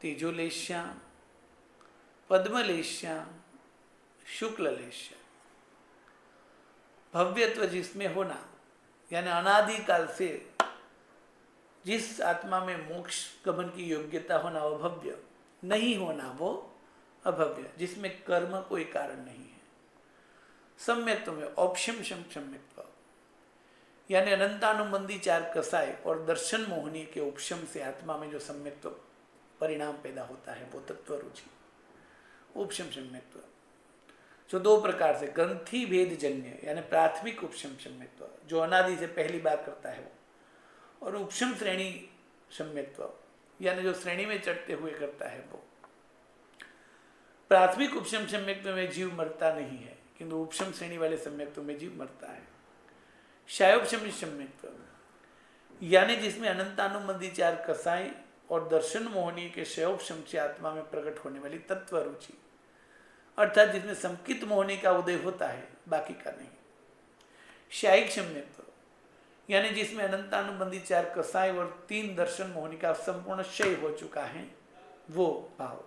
S1: तेजो लेस्या, पद्म लेस्या, शुक्ल लेस्या। भव्यत्व जिसमें होना यानी अनादि काल से जिस आत्मा में मोक्ष गमन की योग्यता होना वो भव्य, नहीं होना वो अभव्य, जिसमें कर्म कोई कारण नहीं है। सम्यक्त्व में औपशम सम्यक्त्व यानी अनंतानुबंधी 4 कसाय और दर्शन मोहनी के उपशम से आत्मा में जो सम्यक्त्व परिणाम पैदा होता है वो तत्व रुचि, उपशम सम्यक्त्व, जो 2 प्रकार से ग्रंथि भेद जन्य यानी प्राथमिक उपशम सम्यक्त्व जो अनादि से पहली बार करता है वो, और उपशम श्रेणी सम्यक्त्व यानी जो श्रेणी में चढ़ते हुए करता है वो। प्राथमिक उपशम सम्यक्त्व में जीव मरता नहीं है, किंतु उपशम श्रेणी वाले सम्यक्त्व में जीव मरता है। शायोपशम सम्यक्त्व यानी जिसमें अनंतानुबंधी 4 कसाई और दर्शन मोहनी के शयोपशम से आत्मा में प्रकट होने वाली तत्व रुचि, अर्थात जिसमें संकित मोहनी का उदय होता है बाकी का नहीं। शायिक सम्यक्त्व यानी जिसमें अनंतानुबंधी 4 कसाई और 3 दर्शन मोहनी का संपूर्ण क्षय हो चुका है वो भाव।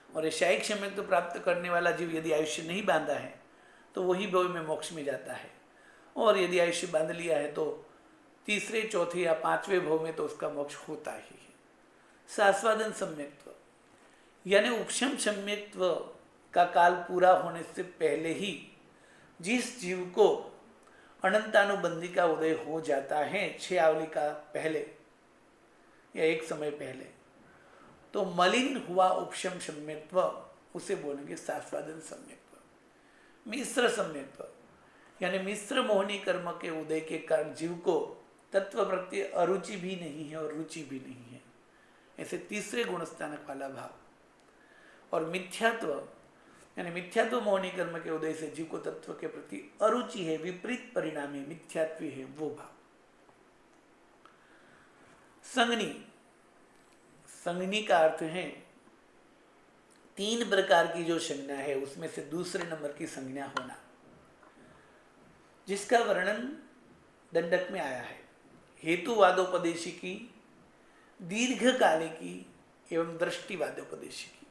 S1: और ये शायिक सम्यक्त्व प्राप्त करने वाला जीव यदि आयुष्य नहीं बांधा है तो वही भव में मोक्ष में जाता है, और यदि आयुष्य बांध लिया है तो 3रे, 4थे या 5वें भव में तो उसका मोक्ष होता ही है। सास्वादन सम्यक्त्व यानी उपशम सम्यक्त्व का काल पूरा होने से पहले ही जिस जीव को अनंतानुबंधी का उदय हो जाता है 6 आवली का पहले या एक समय पहले, तो मलिन हुआ उपशम सम्यत्व उसे बोलेंगे शास्त्रादन सम्यत्व। मिश्र सम्यत्व यानी मिश्र मोहनी कर्म के उदय के कारण जीव को तत्व प्रति अरुचि भी नहीं है और रुचि भी नहीं है, ऐसे तीसरे गुण स्थानक वाला भाव। और मिथ्यात्व यानी मिथ्यात्व मोहनी कर्म के उदय से जीव को तत्व के प्रति अरुचि है, विपरीत परिणामी मिथ्यात्वी है, वो भाव। संगनी, संगनी का अर्थ है 3 प्रकार की जो संज्ञा है उसमें से दूसरे नंबर की संज्ञा होना, जिसका वर्णन दंडक में आया है। हेतुवादोपदेशी की, दीर्घकालिकी एवं दृष्टिवादोपदेशी की।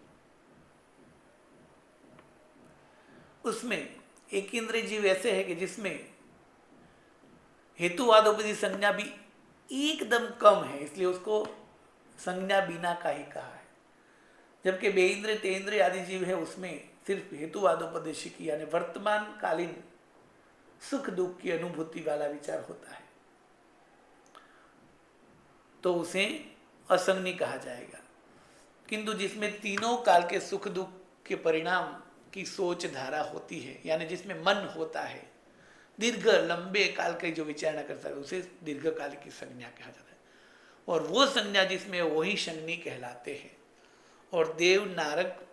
S1: उसमें एक इंद्रिय जीव ऐसे है कि जिसमें हेतुवादोपदेशी संज्ञा भी एकदम कम है, इसलिए उसको संज्ञा बिना का ही कहा है। जबकि बेइंद्रिय तेंद्रिय आदि जीव है उसमें सिर्फ हेतुवादोपदेशी की यानी वर्तमान कालीन सुख दुख की अनुभूति वाला विचार होता है, तो उसे असंगनी कहा जाएगा। किंतु जिसमें तीनों काल के सुख दुख के परिणाम की सोच धारा होती है, यानी जिसमें मन होता है, दीर्घ लंबे काल का जो विचारणा करता है, उसे दीर्घकाल की संज्ञा कहा जाता है। और वो संज्ञा जिसमें वही संज्ञी कहलाते हैं। और देव नारक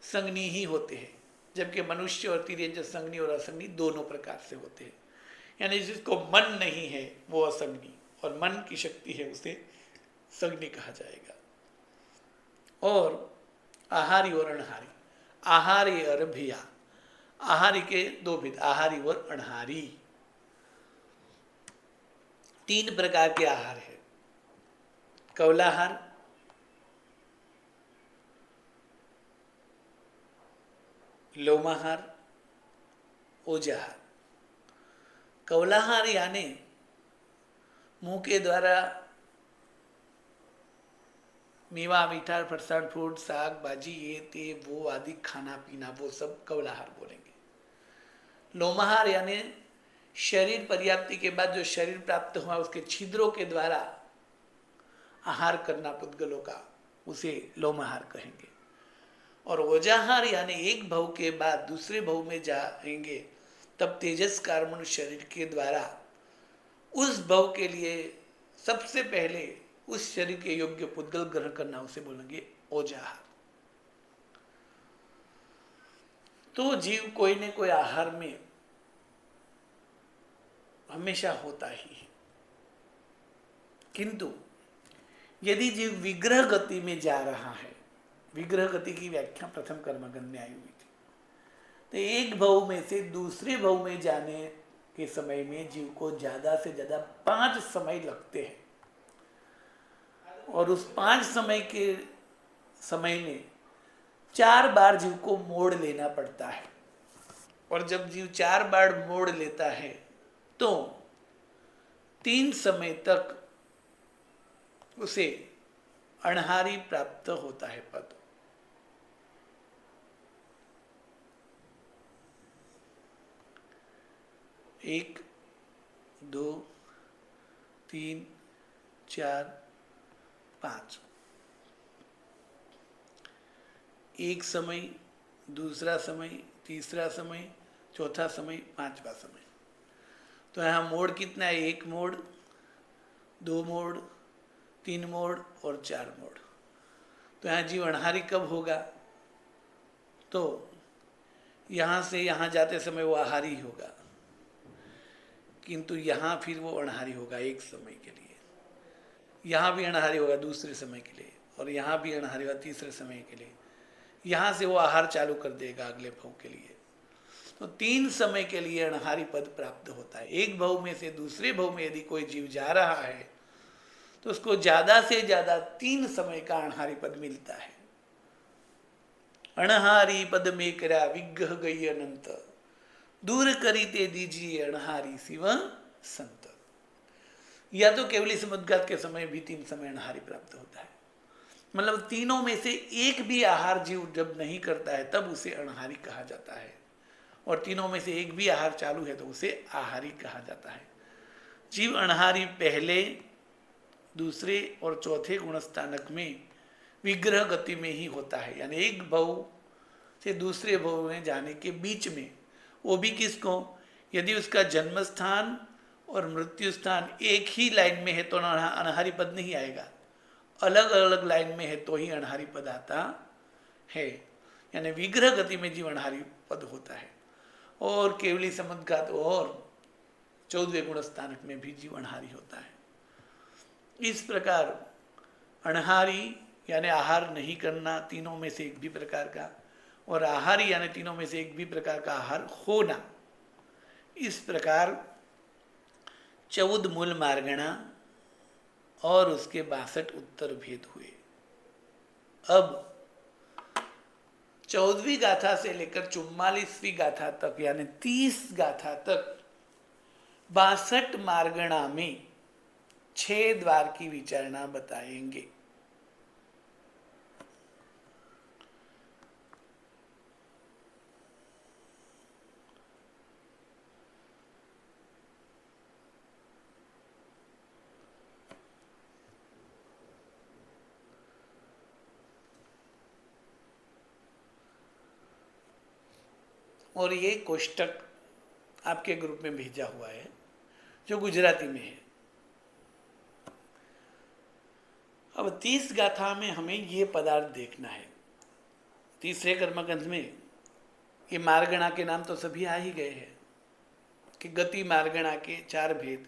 S1: संज्ञी ही होते हैं, जबकि मनुष्य और तिर्यंच संज्ञी और असंज्ञी दोनों प्रकार से होते हैं। यानी जिसको मन नहीं है वो असंज्ञी, और मन की शक्ति है उसे संज्ञी कहा जाएगा। और आहारी और अनहारी, आहारी और भिया, आहारी के 2 भेद, आहारी और अनहारी। 3 प्रकार के आहार है, कौलाहार, लोमाहार, ओजाहार। कौलाहार यानी मुंह के द्वारा मेवा मीठा फरसाण फ्रूट साग भाजी ये ते वो आदि खाना पीना, वो सब कौलाहार बोलेंगे। लोमाहार यानी शरीर पर्याप्ति के बाद जो शरीर प्राप्त हुआ उसके छिद्रों के द्वारा आहार करना पुद्गलों का, उसे लोमाहार कहेंगे। और ओजाहार यानी एक भव के बाद दूसरे भव में जाएंगे तब तेजस कार्बन शरीर के द्वारा उस भव के लिए सबसे पहले उस शरीर के योग्य पुद्गल ग्रहण करना, उसे बोलेंगे ओजाहार। तो जीव कोई न कोई आहार में हमेशा होता ही है, किंतु यदि जीव विग्रह गति में जा रहा है, विग्रह गति की व्याख्या प्रथम कर्मगंध में आई हुई थी, तो एक भव में से दूसरे भव में जाने के समय में जीव को ज्यादा से ज्यादा 5 समय लगते हैं। और उस 5 समय के समय में 4 बार जीव को मोड़ लेना पड़ता है। और जब जीव 4 बार मोड़ लेता है तो 3 समय तक उसे अनहारी प्राप्त होता है पद। एक, 2, 3, 4, 5, एक समय, दूसरा समय, तीसरा समय, चौथा समय, 5वां समय। तो यहाँ मोड़ कितना है? 1 मोड़, 2 मोड़, 3 मोड़ और 4 मोड़। तो यहाँ जीव अनहारी कब होगा? तो यहाँ से यहाँ जाते समय वो आहारी होगा, किंतु यहाँ फिर वो अनहारी होगा एक समय के लिए, यहाँ भी अनहारी होगा दूसरे समय के लिए, और यहाँ भी अनहारी होगा तीसरे समय के लिए। यहाँ से वो आहार चालू कर देगा अगले भव के लिए। तो 3 समय के लिए अनहारी पद प्राप्त होता है। एक भव में से दूसरे भव में यदि कोई जीव जा रहा है तो उसको ज्यादा से ज्यादा 3 समय का अनहारी पद मिलता है। अनहारी पद में करा विग्रह गई अनंत, दूर करी ते दीजिए अनहारी शिव संत। या तो केवली समुद्घात के समय भी 3 समय अनहारी प्राप्त होता है। मतलब तीनों में से एक भी आहार जीव जब नहीं करता है तब उसे अनहारी कहा जाता है। और तीनों में से एक भी आहार चालू है तो उसे आहारी कहा जाता है। जीव अणहारी पहले, दूसरे और चौथे गुणस्थानक में विग्रह गति में ही होता है, यानी एक भव से दूसरे भव में जाने के बीच में। वो भी किसको? यदि उसका जन्म स्थान और मृत्यु स्थान एक ही लाइन में है तो अनहारी पद नहीं आएगा, अलग अलग लाइन में है तो ही अनहारी पद आता है। यानी विग्रह गति में जीव अनहारी पद होता है, और केवली समुद्घात और 14वें गुण स्थानक में भी जीव अनहारी होता है। इस प्रकार अनहारी यानी आहार नहीं करना तीनों में से एक भी प्रकार का, और आहारी यानी तीनों में से एक भी प्रकार का आहार होना, इस प्रकार 14 मूल मार्गणा और उसके 62 उत्तर भेद हुए। अब 14वीं गाथा से लेकर 44वीं गाथा तक यानी 30 गाथा तक 62 मार्गणा में 6 द्वार की विचारणा बताएंगे। और ये कोष्टक आपके ग्रुप में भेजा हुआ है जो गुजराती में है। अब 30 गाथा में हमें ये पदार्थ देखना है। तीसरे कर्मगंध में ये मार्गणा के नाम तो सभी आ ही गए हैं कि गति मार्गणा के 4 भेद,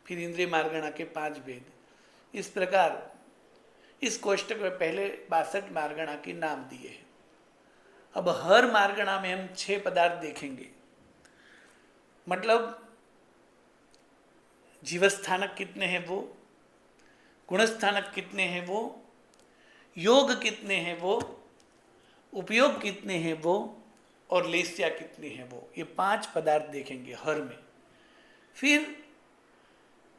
S1: फिर इंद्रिय मार्गणा के 5 भेद। इस प्रकार इस कोष्टक में पहले 62 मार्गणा के नाम दिए हैं। अब हर मार्गणा में हम 6 पदार्थ देखेंगे, मतलब जीवस्थानक कितने हैं वो, गुणस्थानक कितने हैं वो, योग कितने हैं वो, उपयोग कितने हैं वो, और लेस्या कितने हैं वो। ये 5 पदार्थ देखेंगे हर में।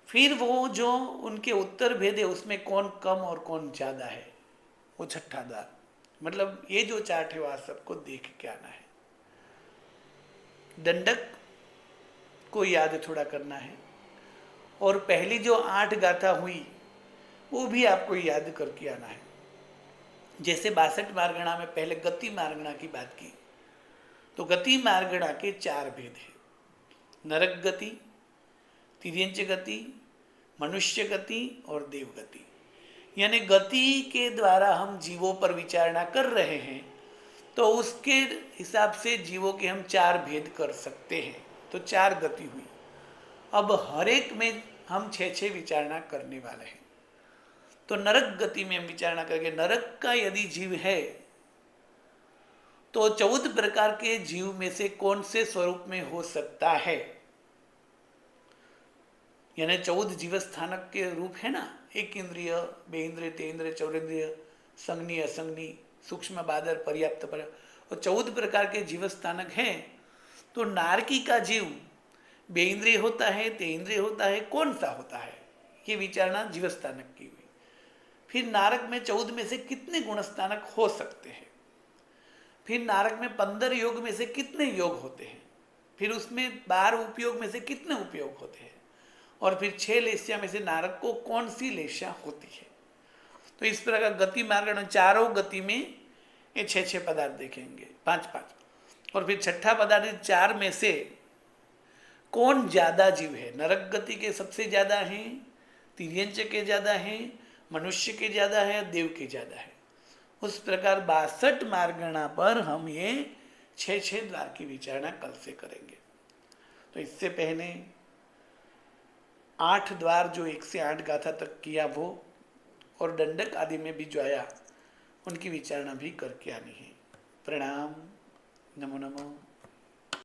S1: फिर वो जो उनके उत्तर भेद है उसमें कौन कम और कौन ज़्यादा है, वो छठा द्वार। मतलब ये जो चार्ट है वह सबको देख के आना है। दंडक को याद थोड़ा करना है, और पहली जो 8 गाथा हुई वो भी आपको याद करके आना है। जैसे 62 मार्गणा में पहले गति मार्गणा की बात की, तो गति मार्गणा के 4 भेद हैं, नरक गति, तिर्यंच गति, मनुष्य गति और देव गति। यानी गति के द्वारा हम जीवों पर विचारणा कर रहे हैं तो उसके हिसाब से जीवों के हम 4 भेद कर सकते हैं, तो 4 गति हुई। अब हर एक में हम 6-6 विचारणा करने वाले हैं। तो नरक गति में हम विचारणा करेंगे, नरक का यदि जीव है तो 14 प्रकार के जीव में से कौन से स्वरूप में हो सकता है। यानी 14 जीव स्थानक के रूप है ना, 1 इंद्रिय, 2 इंद्रिय, 3 इंद्रिय, 4 इंद्रिय, संज्ञी असंज्ञी, सूक्ष्म बादर, पर्याप्त पर, और 14 प्रकार के जीव स्थानक हैं। तो नारकी का जीव 2 इंद्रिय होता है, 3 इंद्रिय होता है, कौन सा होता है, ये विचारणा जीव स्थानक की हुई। फिर नारक में 14 में से कितने गुणस्थानक हो सकते हैं, फिर नारक में 15 योग में से कितने योग होते हैं, फिर उसमें 12 उपयोग में से कितने उपयोग होते हैं, और फिर 6 लेस्या में से नारक को कौन सी लेस्या होती है। तो इस प्रकार गति मार्गण चारों गति में ये 6-6 पदार्थ देखेंगे, 5-5। और फिर छठा पदार्थ 4 में से कौन ज़्यादा जीव है, नरक गति के सबसे ज़्यादा हैं, तिर्यंच के ज़्यादा हैं, मनुष्य के ज़्यादा है, देव के ज़्यादा है। उस प्रकार 62 मार्गणा पर हम ये 6-6 द्वार की विचारणा कल से करेंगे। तो इससे पहले 8 द्वार जो 1 से 8 गाथा तक किया वो, और दंडक आदि में भी जो आया उनकी विचारणा भी करके आनी है। प्रणाम, नमो नमो।